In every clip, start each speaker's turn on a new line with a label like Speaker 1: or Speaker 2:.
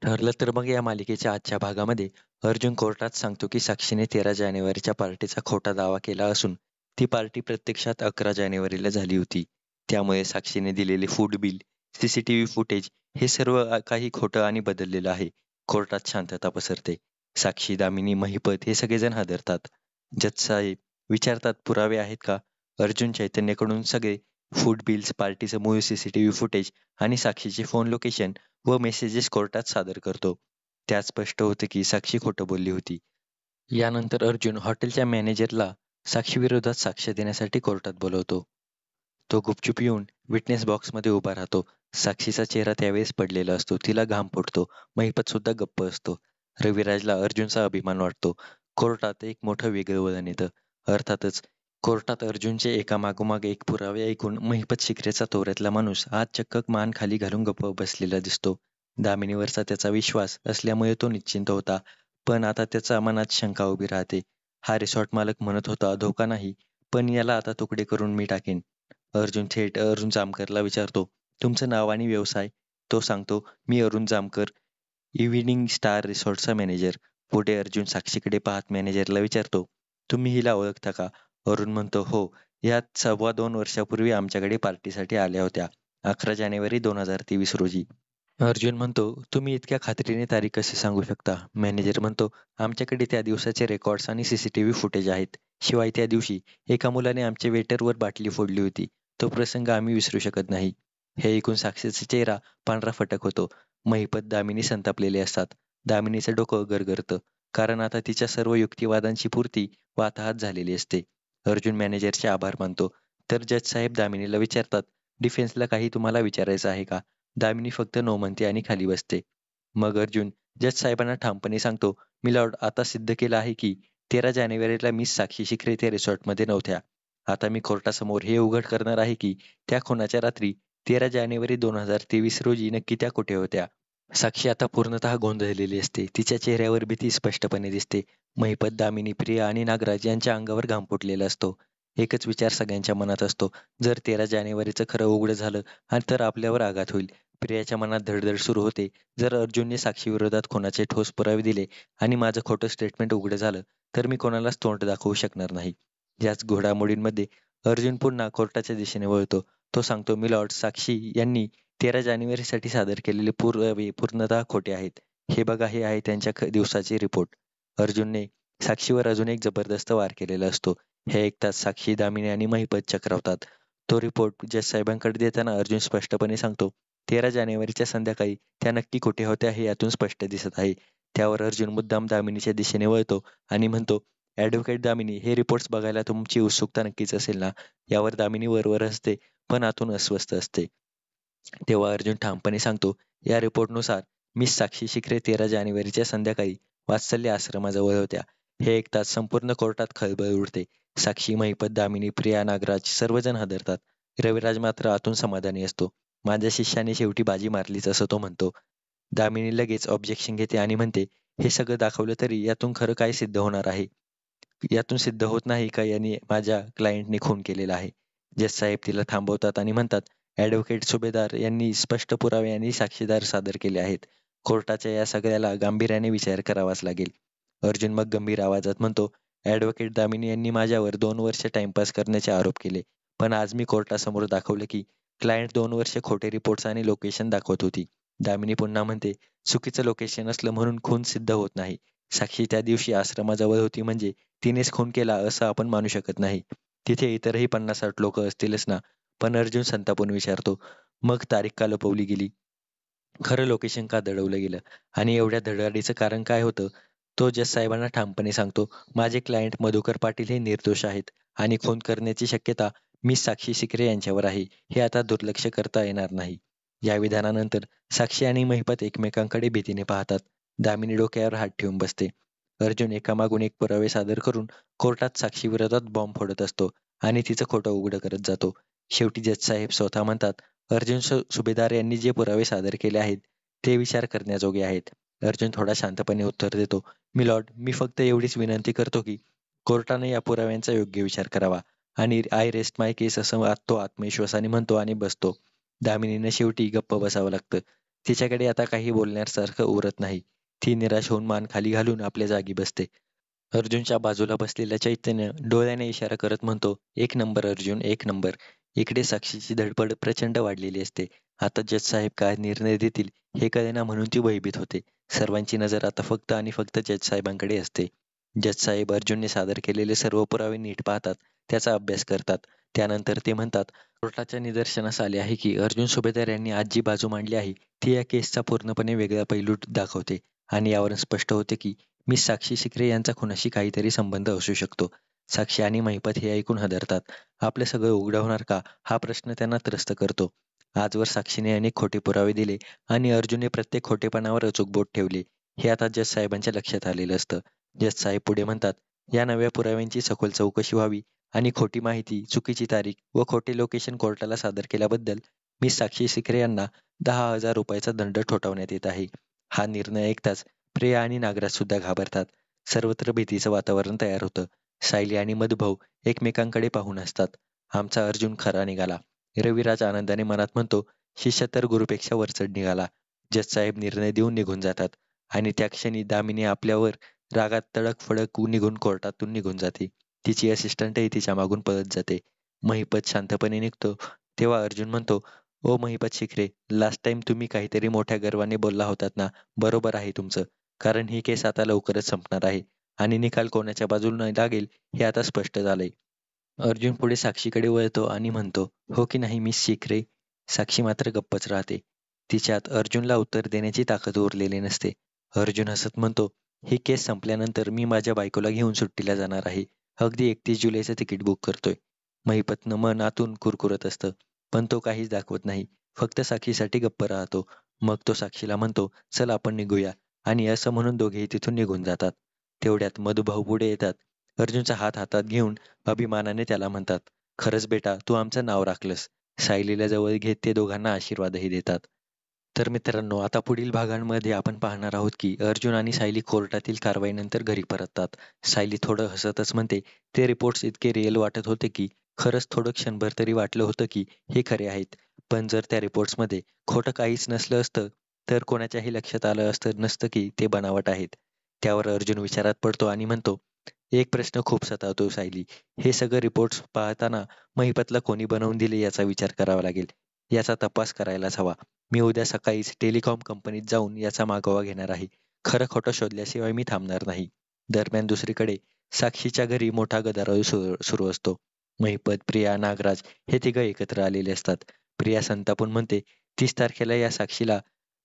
Speaker 1: ठरलं तर मग या मालिकेच्या आजच्या भागामध्ये अर्जुन कोर्टात सांगतो की साक्षीने 13 जानेवारीच्या पार्टीचा खोटा दावा केला असून ती पार्टी प्रत्यक्षात 11 जानेवारीला झाली होती. त्यामुळे साक्षीने दिलेले फूड बिल, सीसीटीव्ही फुटेज हे सर्व काही खोटं आणि बदललेलं आहे. कोर्टात शांतता पसरते. साक्षी, दामिनी, महिपत हे सगळेजण हादरतात. जज साहेब विचारतात, पुरावे आहेत का? अर्जुन चैतन्यकडून सगळे फूड बिल्स, पार्टीचं मूळ सीसीटीव्ही फुटेज आणि साक्षीचे फोन लोकेशन व मेसेजेस कोर्टात सादर करतो. त्यात स्पष्ट होतं की साक्षी खोटं बोलली होती. यानंतर अर्जुन हॉटेलच्या मॅनेजरला साक्षीविरोधात साक्ष देण्यासाठी कोर्टात बोलवतो. तो गुपचूप येऊन विटनेस बॉक्समध्ये उभा राहतो. साक्षीचा चेहरा त्यावेळेस पडलेला असतो. तिला घाम फुटतो. महिपत सुद्धा गप्प असतो. रविराजला अर्जुनचा अभिमान वाटतो. कोर्टात एक मोठं वेगळं वळण येतं. अर्थातच कोर्टात अर्जुनचे एकामागोमाग एक पुरावे ऐकून महिपत शिकरेचा तोऱ्यातला माणूस आज चक्क मान खाली घालून गप्प बसलेला दिसतो. दामिनीवरचा त्याचा विश्वास असल्यामुळे तो निश्चिंत होता. पण आता त्याच्या मनात शंका उभी राहते. हा रिसॉर्ट मालक म्हणत होता धोका नाही, पण याला आता तुकडे करून मी टाकेन. अर्जुन थेट अरुण जामकरला विचारतो, तुमचं नाव आणि व्यवसाय? तो सांगतो, मी अरुण जामकर, इव्हिनिंग स्टार रिसॉर्टचा मॅनेजर. पुढे अर्जुन साक्षीकडे पाहत मॅनेजरला विचारतो, तुम्ही हिला ओळखता का? अरुण म्हणतो, हो. या 2.25 वर्षापूर्वी आमच्याकडे पार्टीसाठी आल्या होत्या. 11 जानेवारी 2023 रोजी. अर्जुन म्हणतो, तुम्ही इतक्या खात्रीने तारीख कशी सांगू शकता? मॅनेजर म्हणतो, आमच्याकडे त्या दिवसाचे रेकॉर्ड्स आणि सीसीटीव्ही फुटेज आहेत. शिवाय त्या दिवशी एका मुलाने आमच्या वेटरवर बाटली फोडली होती. तो प्रसंग आम्ही विसरू शकत नाही. हे ऐकून साक्षीचा चेहरा पांढरा फटक होतो. महिपत, दामिनी संतापलेले असतात. दामिनीचं डोकं गरगरतं. कारण आता तिच्या सर्व युक्तिवादांची पूर्ती वाताहत झालेली असते. अर्जुन मॅनेजरचे आभार मानतो. तर जज साहेब दामिनीला विचारतात, डिफेन्सला काही तुम्हाला विचारायचं आहे का? दामिनी फक्त नो म्हणते आणि खाली बसते. मग अर्जुन जज साहेबांना ठामपणे सांगतो, मिलॉर्ड, आता सिद्ध केलं आहे की 13 जानेवारीला मिस साक्षी शिखरे त्या रिसॉर्टमध्ये नव्हत्या. आता मी कोर्टासमोर हे उघड करणार आहे की त्या खुनाच्या रात्री 13 जानेवारी 2023 रोजी नक्की त्या कुठे होत्या. साक्षी आता पूर्णतः गोंधळलेली असते. तिच्या चेहऱ्यावर भीती स्पष्टपणे दिसते. महिपत, दामिनी, प्रिया आणि नागराज यांच्या अंगावर घाम फुटलेला असतो. एकच विचार सगळ्यांच्या मनात असतो, जर 13 जानेवारीचं खरं उघड झालं आणि तर आपल्यावर आघात होईल. प्रियाच्या मनात धडधड सुरू होते. जर अर्जुनने साक्षीविरोधात खुनाचे ठोस पुरावे दिले आणि माझं खोटं स्टेटमेंट उघड झालं, तर मी कोणालाच तोंड दाखवू शकणार नाही. याच घडामोडींमध्ये अर्जुन पुन्हा कोर्टाच्या दिशेने वळतो. तो सांगतो, मिलॉर्ड, साक्षी यांनी 13 जानेवारीसाठी सादर केलेले पुरावे पूर्णतः खोटे आहेत. हे बघा, हे आहे त्यांच्या दिवसाचे रिपोर्ट. अर्जुनने साक्षीवर अजून एक जबरदस्त वार केलेला असतो. हे ऐकताच साक्षी, दामिनी आणि महिपत चक्रावतात. तो रिपोर्ट जज साहेबांकडे देताना अर्जुन स्पष्टपणे सांगतो, 13 जानेवारीच्या संध्याकाळी त्या नक्की कुठे होत्या हे यातून स्पष्ट दिसत आहे. त्यावर अर्जुन मुद्दाम दामिनीच्या दिशेने वळतो आणि म्हणतो, ॲडव्होकेट दामिनी, हे रिपोर्ट्स बघायला तुमची उत्सुकता नक्कीच असेल ना? यावर दामिनी वरवर हसते, पण आतून अस्वस्थ असते. तेव्हा अर्जुन ठामपणे सांगतो, या रिपोर्टनुसार मिस साक्षी शिखरे 13 जानेवारीच्या संध्याकाळी वात्सल्य आश्रमाजवळ होत्या. हे ऐकताच संपूर्ण कोर्टात खळबळ उडते. साक्षी, महिपत, दामिनी, प्रिया, नागराज सर्वजण हादरतात. रविराज मात्र आतून समाधानी असतो. माझ्या शिष्याने शेवटी बाजी मारलीच, असं तो म्हणतो. दामिनी लगेच ऑब्जेक्शन घेते आणि म्हणते, हे सगळं दाखवलं तरी यातून खरं काय सिद्ध होणार आहे? यातून सिद्ध होत नाही का यांनी माझ्या क्लायंटने खून केलेला आहे? जज साहेब तिला थांबवतात आणि म्हणतात, ॲडव्होकेट सुभेदार यांनी स्पष्ट पुरावे आणि साक्षीदार सादर केले आहेत. कोर्टाच्या या सगळ्याला गांभीर्याने विचार करावाच लागेल. अर्जुन मग गंभीर आवाजात म्हणतो, ॲडव्होकेट दामिनी यांनी माझ्यावर 2 वर्ष टाइमपास करण्याचे आरोप केले. पण आज मी कोर्टासमोर दाखवलं की क्लायंट 2 वर्ष खोटे रिपोर्ट्स आणि लोकेशन दाखवत होती. दामिनी पुन्हा म्हणते, चुकीचं लोकेशन असलं म्हणून खून सिद्ध होत नाही. साक्षी त्या दिवशी आश्रमाजवळ होती म्हणजे तिनेच खून केला असं आपण मानू शकत नाही. तिथे इतरही 50-60 लोक असतीलच ना? पण अर्जुन संतापून विचारतो, मग तारीख का लपवली गेली? खरं लोकेशन का दडवलं गेलं? आणि एवढ्या धडाडीचं कारण काय होतं? तो जज साहेबांना ठामपणे सांगतो, माझे क्लायंट मधुकर पाटील हे निर्दोष आहेत आणि खून करण्याची शक्यता मिस साक्षी शिकरे यांच्यावर आहे. हे आता दुर्लक्ष करता येणार नाही. या विधानानंतर साक्षी आणि महिपत एकमेकांकडे भीतीने पाहतात. दामिनी डोक्यावर हात ठेवून बसते. अर्जुन एकामागून एक पुरावे सादर करून कोर्टात साक्षीविरोधात बॉम्ब फोडत असतो आणि तिचं खोटं उघडं करत जातो. शेवटी जज साहेब स्वतः म्हणतात, अर्जुन सुभेदार यांनी जे पुरावे सादर केले आहेत ते विचार करण्याजोगे आहेत. अर्जुन थोडा शांतपणे उत्तर देतो, मिलॉर्ड, मी फक्त एवढीच विनंती करतो की कोर्टाने या पुराव्यांचा योग्य विचार करावा आणि आय रेस्ट माय केस असं तो आत्मविश्वासाने म्हणतो आणि बसतो. दामिनीनं शेवटी गप्प बसावं लागतं. तिच्याकडे आता काही बोलण्यासारखं उरत नाही. ती निराश होऊन मान खाली घालून आपल्या जागी बसते. अर्जुनच्या बाजूला बसलेला चैतन्य डोळ्याने इशारा करत म्हणतो, "एक नंबर अर्जुन, एक नंबर." इकडे साक्षीची धडपड प्रचंड वाढलेली असते. आता जज साहेब काय निर्णय देतील हे कळेना म्हणून ती भयभीत होते. सर्वांची नजर आता फक्त आणि फक्त जज साहेबांकडे असते. जज साहेब अर्जुनने सादर केलेले सर्व पुरावे नीट पाहतात, त्याचा अभ्यास करतात. त्यानंतर ते म्हणतात, "कोर्टाच्या निदर्शनास आले आहे की अर्जुन सुभेदार यांनी आज जी बाजू मांडली आहे, ती या केसचा पूर्णपणे वेगळा पैलू दाखवते आणि यावरून स्पष्ट होते की मिस साक्षी शिकरे यांचा कुणाशी काहीतरी संबंध असू शकतो." साक्षी आणि महिपत हे ऐकून हादरतात. आपलं सगळं उघडं होणार का हा प्रश्न त्यांना त्रस्त करतो. आजवर साक्षीने अनेक खोटे पुरावे दिले आणि अर्जुनने प्रत्येक खोटेपणावर अचूक बोट ठेवले. हे आता जज साहेबांच्या लक्षात आलेलं असतं. जज साहेब पुढे म्हणतात, "या नव्या पुराव्यांची सखोल चौकशी व्हावी आणि खोटी माहिती, चुकीची तारीख व खोटे लोकेशन कोर्टाला सादर केल्याबद्दल मिस साक्षी शिकरे यांना 10,000 रुपयाचा दंड ठोठावण्यात येत आहे." हा निर्णय ऐकताच प्रिया आणि नागराज सुद्धा घाबरतात. सर्वत्र भीतीचं वातावरण तयार होतं. सायली आणि मधुभाऊ एकमेकांकडे पाहून असतात. "आमचा अर्जुन खरा निघाला." रविराज आनंदाने मनात म्हणतो, "शिष्य तर गुरुपेक्षा वरचढ निघाला." जजसाहेब निर्णय देऊन निघून जातात आणि त्या क्षणी दामिनी आपल्यावर रागात तडक-फडक निघून कोर्टातून निघून जाते. तिची असिस्टंटही तिच्या मागून पळत जाते. महिपत शांतपणे निघतो, तेव्हा अर्जुन म्हणतो, "ओ महिपत शिखरे, लास्ट टाइम तुम्ही काहीतरी मोठ्या गर्वाने बोलला होतात ना, बरोबर आहे तुमचं. कारण ही केस आता लवकरच संपणार आहे आणि निकाल कोणाच्या बाजूने लागेल हे आता स्पष्ट झालंय." अर्जुन पुढे साक्षीकडे वळतो आणि म्हणतो, "हो की नाही मिस शिखरे?" साक्षी मात्र गप्पच राहते. तिच्यात अर्जुनला उत्तर देण्याची ताकद उरलेली नसते. अर्जुन हसत म्हणतो, "ही केस संपल्यानंतर मी माझ्या बायकोला घेऊन सुट्टीला जाणार आहे. अगदी 31 जुलैचं तिकीट बुक करतोय." महिपतनं मन आतून कुरकुरत असतं, पण तो काहीच दाखवत नाही. फक्त साक्षीसाठी गप्प राहतो. मग तो साक्षीला म्हणतो, "चल आपण निघूया." आणि असं म्हणून दोघेही तिथून निघून जातात. तेवढ्यात मधुभाऊ पुढे येतात. अर्जुनचा हात हातात घेऊन अभिमानाने त्याला म्हणतात, "खरंच बेटा, तू आमचं नाव राखलंस." सायलीला जवळ घेत ते दोघांना आशीर्वादही देतात. तर मित्रांनो, आता पुढील भागांमध्ये आपण पाहणार आहोत की अर्जुन आणि सायली कोर्टातील कारवाईनंतर घरी परततात. सायली थोडं हसतच म्हणते, "ते रिपोर्ट्स इतके रिअल वाटत होते की खरंच थोडं क्षणभर तरी वाटलं होतं की हे खरे आहेत. पण जर त्या रिपोर्ट्समध्ये खोटं काहीच नसलं असतं, तर कोणाच्याही लक्षात आलं नसतं की ते बनावट आहेत." त्यावर अर्जुन विचारात पडतो आणि म्हणतो, "एक प्रश्न खूप सतावतो सायली. हे सगळं रिपोर्ट्स पाहताना महिपतला कोणी बनवून दिले याचा विचार करावा लागेल. याचा तपास करायलाच हवा. मी उद्या सकाळीच टेलिकॉम कंपनीत जाऊन याचा मागोवा घेणार आहे. खरं खोटं शोधल्याशिवाय मी थांबणार नाही." दरम्यान दुसरीकडे साक्षीच्या घरी मोठा गदारोळ सुरू असतो. महिपत, प्रिया, नागराज हे तिघं एकत्र आलेले असतात. प्रिया संतापून म्हणते, "30 तारखेला या साक्षीला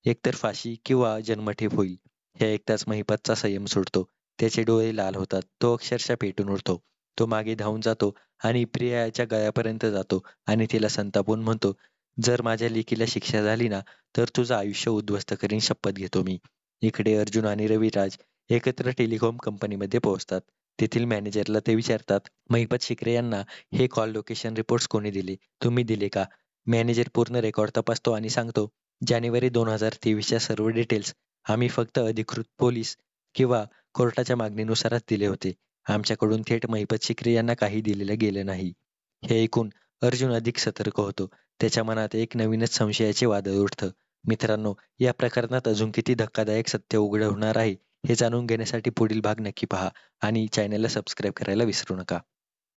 Speaker 1: एकतर फाशी किंवा जन्मठेप होईल." हे ऐकताच महिपतचा संयम सुटतो. त्याचे डोळे लाल होतात. तो अक्षरशः पेटून उठतो. तो मागे धावून जातो आणि प्रियाच्या गळ्यापर्यंत जातो आणि तिला संतापून म्हणतो, "जर माझ्या लेकीला शिक्षा झाली ना, तर तुझं आयुष्य उद्ध्वस्त करीन शपथ घेतो मी." इकडे अर्जुन आणि रविराज एकत्र टेलिकॉम कंपनीमध्ये पोहोचतात. तेथील मॅनेजरला ते विचारतात, "महिपत शिकरे यांना हे कॉल लोकेशन रिपोर्ट्स कोणी दिले? तुम्ही दिले का?" मॅनेजर पूर्ण रेकॉर्ड तपासतो आणि सांगतो, "जानेवारी 2023च्या सर्व डिटेल्स आम्ही फक्त अधिकृत पोलीस किंवा कोर्टाच्या मागणीनुसारच दिले होते. आमच्याकडून थेट महिपत शिकरे यांना काही दिलेलं गेलं नाही." हे ऐकून अर्जुन अधिक सतर्क होतो. त्याच्या मनात एक नवीनच संशयाचे वादळ उठतं. मित्रांनो, या प्रकरणात अजून किती धक्कादायक सत्य उघड होणार आहे हे जाणून घेण्यासाठी पुढील भाग नक्की पहा आणि चॅनलला सबस्क्राईब करायला विसरू नका.